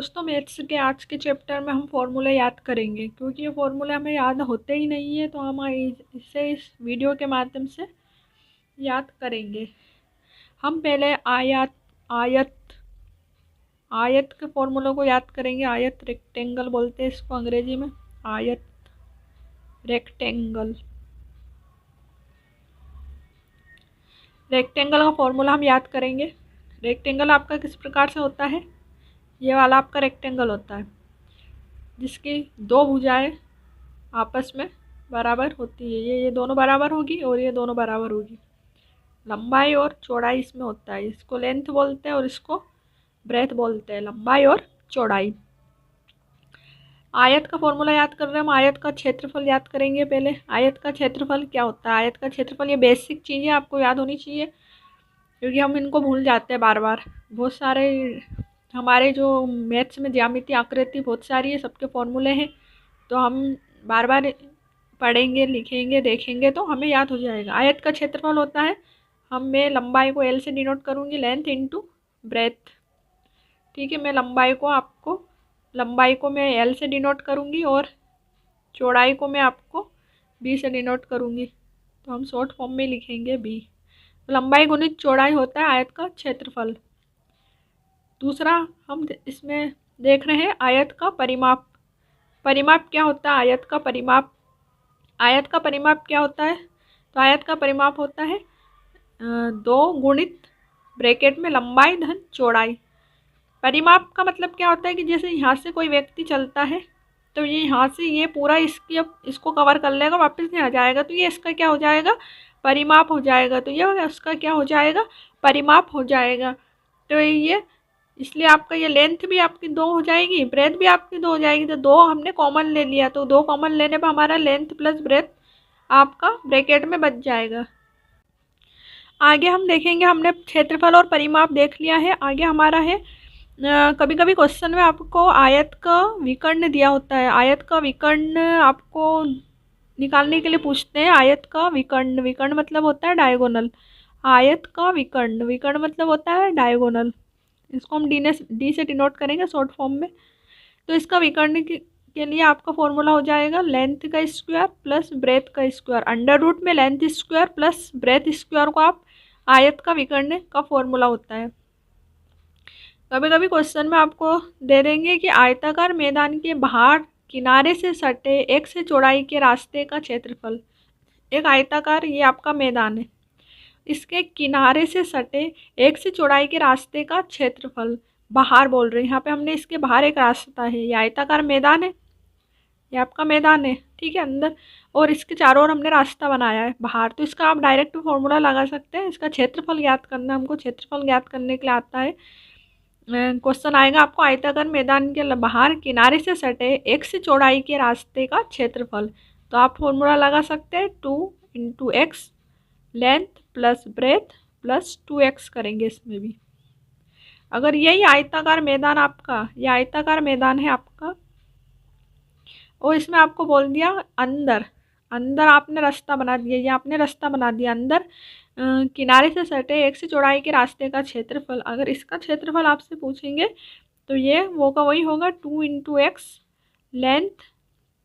दोस्तों, मैथ्स के आज के चैप्टर में हम फॉर्मूले याद करेंगे क्योंकि ये फॉर्मूले हमें याद होते ही नहीं है, तो हम इसे इस वीडियो के माध्यम से याद करेंगे। हम पहले आयत आयत आयत के फॉर्मूलों को याद करेंगे। आयत रेक्टेंगल बोलते हैं इसको अंग्रेजी में, आयत रेक्टेंगल। रेक्टेंगल का फॉर्मूला हम याद करेंगे। रेक्टेंगल आपका किस प्रकार से होता है? ये वाला आपका रेक्टेंगल होता है जिसकी दो भुजाएं आपस में बराबर होती है। ये दोनों बराबर होगी और ये दोनों बराबर होगी। लंबाई और चौड़ाई इसमें होता है, इसको लेंथ बोलते हैं और इसको ब्रेथ बोलते हैं, लंबाई और चौड़ाई। आयत का फॉर्मूला याद कर रहे हैं हम। आयत का क्षेत्रफल याद करेंगे पहले। आयत का क्षेत्रफल क्या होता है? आयत का क्षेत्रफल, ये बेसिक चीज़ें आपको याद होनी चाहिए क्योंकि हम इनको भूल जाते हैं बार बार। बहुत सारे हमारे जो मैथ्स में ज्यामिति आकृति बहुत सारी है, सबके फॉर्मूले हैं, तो हम बार बार पढ़ेंगे, लिखेंगे, देखेंगे तो हमें याद हो जाएगा। आयत का क्षेत्रफल होता है, मैं लंबाई को एल से डिनोट करूँगी, लेंथ इंटू ब्रेथ। ठीक है, मैं लंबाई को मैं एल से डिनोट करूँगी और चौड़ाई को मैं आपको बी से डिनोट करूँगी, तो हम शॉर्ट फॉर्म में लिखेंगे बी। लंबाई गुणित चौड़ाई होता है आयत का क्षेत्रफल। दूसरा हम इसमें देख रहे हैं आयत का परिमाप। परिमाप क्या होता है? आयत का परिमाप क्या होता है? तो आयत का परिमाप होता है 2 गुणित ब्रैकेट में लंबाई धन चौड़ाई। परिमाप का मतलब क्या होता है कि जैसे यहाँ से कोई व्यक्ति चलता है तो ये यहाँ से ये पूरा इसको कवर कर लेगा, वापस नहीं आ जाएगा, तो ये इसका क्या हो जाएगा? परिमाप हो जाएगा। तो ये उसका क्या हो जाएगा? परिमाप हो जाएगा। तो ये इसलिए आपका ये लेंथ भी आपकी 2 हो जाएगी, ब्रेथ भी आपकी 2 हो जाएगी। तो 2 हमने कॉमन ले लिया, तो 2 कॉमन लेने पर हमारा लेंथ प्लस ब्रेथ आपका ब्रैकेट में बच जाएगा। आगे हम देखेंगे, हमने क्षेत्रफल और परिमाप देख लिया है। आगे हमारा है, कभी कभी क्वेश्चन में आपको आयत का विकर्ण दिया होता है। आयत का विकर्ण आपको निकालने के लिए पूछते हैं। आयत का विकर्ण मतलब होता है डायगोनल। आयत का विकर्ण मतलब होता है डायगोनल। इसको हम डी से डिनोट करेंगे शॉर्ट फॉर्म में। तो इसका विकर्ण के लिए आपका फॉर्मूला हो जाएगा लेंथ का स्क्वायर प्लस ब्रेथ का स्क्वायर। अंडर रूट में length square plus breadth square को आप आयत का विकर्ण का फॉर्मूला होता है। कभी कभी क्वेश्चन में आपको दे देंगे कि आयताकार मैदान के बाहर किनारे से सटे एक से चौड़ाई के रास्ते का क्षेत्रफल। एक आयताकार ये आपका मैदान है, इसके किनारे से सटे एक से चौड़ाई के रास्ते का क्षेत्रफल बाहर बोल रहे हैं। यहाँ पे हमने इसके बाहर एक रास्ता है, ये आयताकार मैदान है, ये आपका मैदान है, ठीक है, अंदर, और इसके चारों ओर हमने रास्ता बनाया है बाहर। तो इसका आप डायरेक्ट फॉर्मूला लगा सकते हैं। इसका क्षेत्रफल ज्ञात करना, हमको क्षेत्रफल ज्ञात करने के लिए आता है। क्वेश्चन आएगा आपको आयताकार मैदान के बाहर किनारे से सटे एक से चौड़ाई के रास्ते का क्षेत्रफल, तो आप फॉर्मूला लगा सकते हैं 2 × x length plus breadth plus 2x करेंगे इसमें भी। अगर यही आयताकार मैदान आपका, ये आयताकार मैदान है आपका, और इसमें आपको बोल दिया अंदर आपने रास्ता बना दिया, ये आपने रास्ता बना दिया अंदर किनारे से सटे एक से चौड़ाई के रास्ते का क्षेत्रफल। अगर इसका क्षेत्रफल आपसे पूछेंगे तो ये वही होगा 2 × x लेंथ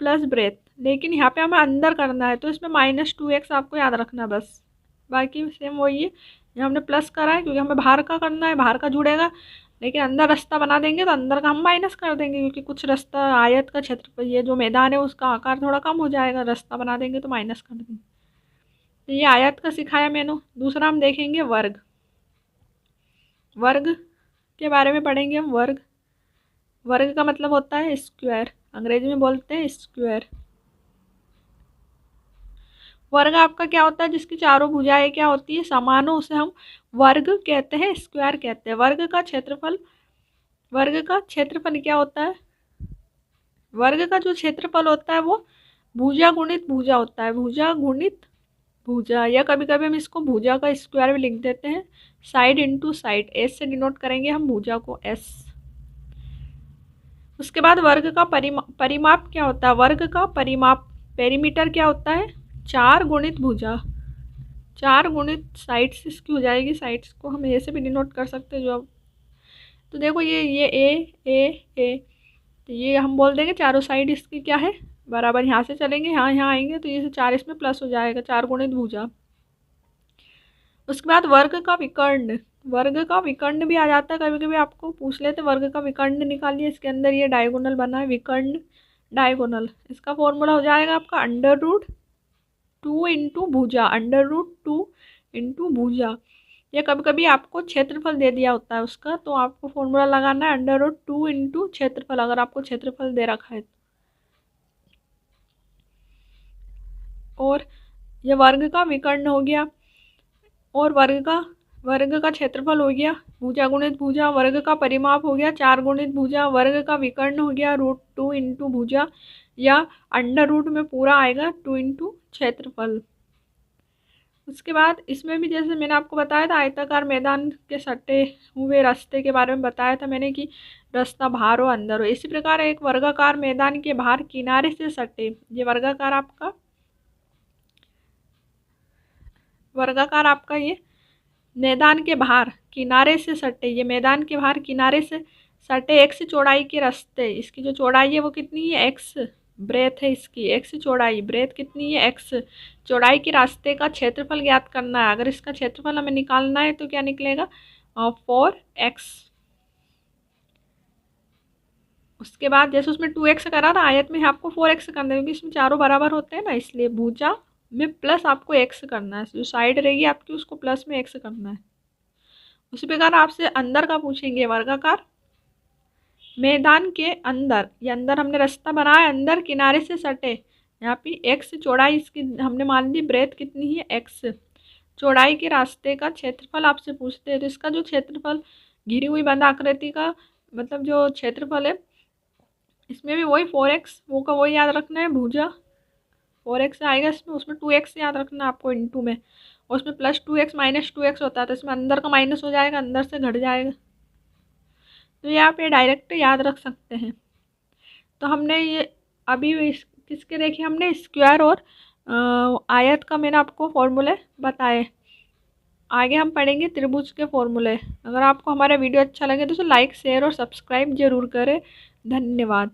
प्लस ब्रेथ। लेकिन यहाँ पे हमें अंदर करना है तो इसमें -2x आपको याद रखना बस, बाकी सेम वही है। यहाँ हमने प्लस करा है क्योंकि हमें बाहर का करना है, बाहर का जुड़ेगा, लेकिन अंदर रास्ता बना देंगे तो अंदर का हम माइनस कर देंगे क्योंकि कुछ रास्ता आयत का क्षेत्रफल, ये जो मैदान है उसका आकार थोड़ा कम हो जाएगा, रास्ता बना देंगे तो माइनस कर देंगे। तो ये आयत का सिखाया मैंने। दूसरा हम देखेंगे वर्ग के बारे में पढ़ेंगे हम। वर्ग का मतलब होता है स्क्वायर, अंग्रेजी में बोलते हैं स्क्वायर। वर्ग आपका क्या होता है? जिसकी चारों भुजाएं क्या होती है? समान हो, उसे हम वर्ग कहते हैं, स्क्वायर कहते हैं। वर्ग का क्षेत्रफल क्या होता है? वर्ग का जो क्षेत्रफल होता है वो भुजा गुणित भुजा होता है, भुजा गुणित भुजा, या कभी कभी हम इसको भुजा का स्क्वायर भी लिख देते हैं। साइड इंटू साइड, एस से डिनोट करेंगे हम भुजा को, एस। उसके बाद वर्ग का परिमाप क्या होता है? वर्ग का पेरीमीटर क्या होता है? 4 गुणित भुजा, 4 गुणित साइड्स इसकी हो जाएगी। साइड्स को हम ए से भी डिनोट कर सकते हैं, जो अब तो देखो ये ए, तो ये हम बोल देंगे चारों साइड इसकी क्या है बराबर। यहाँ से चलेंगे, यहाँ आएंगे तो ये 4 इसमें प्लस हो जाएगा, 4 गुणित भुजा। उसके बाद वर्ग का विकर्ण, वर्ग का विकर्ण भी आ जाता है, कभी कभी आपको पूछ लेते वर्ग का विकर्ण निकालिए। इसके अंदर ये डायगोनल बना है, विकर्ण डायगोनल। इसका फॉर्मूला हो जाएगा आपका √2 इंटू भुजा, √2 इंटू भुजा। या कभी कभी आपको क्षेत्रफल दे दिया होता है उसका, तो आपको फॉर्मूला लगाना है √2 इंटू क्षेत्रफल, अगर आपको क्षेत्रफल दे रखा है। और ये वर्ग का विकर्ण हो गया, और वर्ग का क्षेत्रफल हो गया, भुजा गुणित भुजा, वर्ग का परिमाप हो गया 4 गुणित भुजा, वर्ग का विकर्ण हो गया √2 इंटू भुजा, या अंडर रूट में पूरा आएगा 2 इंटू क्षेत्रफल। उसके बाद इसमें भी जैसे मैंने आपको बताया था आयताकार मैदान के सटे हुए रास्ते के बारे में बताया था मैंने कि रास्ता बाहर हो अंदर हो। इसी प्रकार एक वर्गाकार मैदान के बाहर किनारे से सटे, ये वर्गाकार आपका ये मैदान के बाहर किनारे से सटे, ये मैदान के बाहर किनारे से सटे x चौड़ाई के रास्ते, इसकी जो चौड़ाई है वो कितनी है x, ब्रेथ है इसकी x चौड़ाई, ब्रेथ कितनी है x, चौड़ाई के रास्ते का क्षेत्रफल ज्ञात करना है। अगर इसका क्षेत्रफल हमें निकालना है तो क्या निकलेगा 4x। उसके बाद जैसे उसमें 2x करा था, आयत में आपको 4x करना है, क्योंकि इसमें चारों बराबर होते हैं ना, इसलिए भुजा में प्लस आपको x करना है, जो साइड रहेगी आपकी उसको प्लस में x करना है। उसी प्रकार आपसे अंदर का पूछेंगे, वर्गाकार मैदान के अंदर, ये अंदर हमने रास्ता बनाया, अंदर किनारे से सटे, यहाँ पे x चौड़ाई इसकी हमने मान ली, ब्रेथ कितनी है x, चौड़ाई के रास्ते का क्षेत्रफल आपसे पूछते हैं। तो इसका जो क्षेत्रफल घिरी हुई बंद आकृति का मतलब जो क्षेत्रफल है, इसमें भी वही 4x, वो का वही याद रखना है, भुजा 4x आएगा इसमें, उसमें 2x याद रखना है आपको इंटू में, और उसमें +2x -2x होता है, तो इसमें अंदर का माइनस हो जाएगा, अंदर से घट जाएगा, तो ये आप ये डायरेक्ट याद रख सकते हैं। तो हमने ये अभी किसके देखे, हमने स्क्वायर और आयत का मैंने आपको फॉर्मूले बताए। आगे हम पढ़ेंगे त्रिभुज के फॉर्मूले। अगर आपको हमारा वीडियो अच्छा लगे तो उसे लाइक शेयर और सब्सक्राइब जरूर करें। धन्यवाद।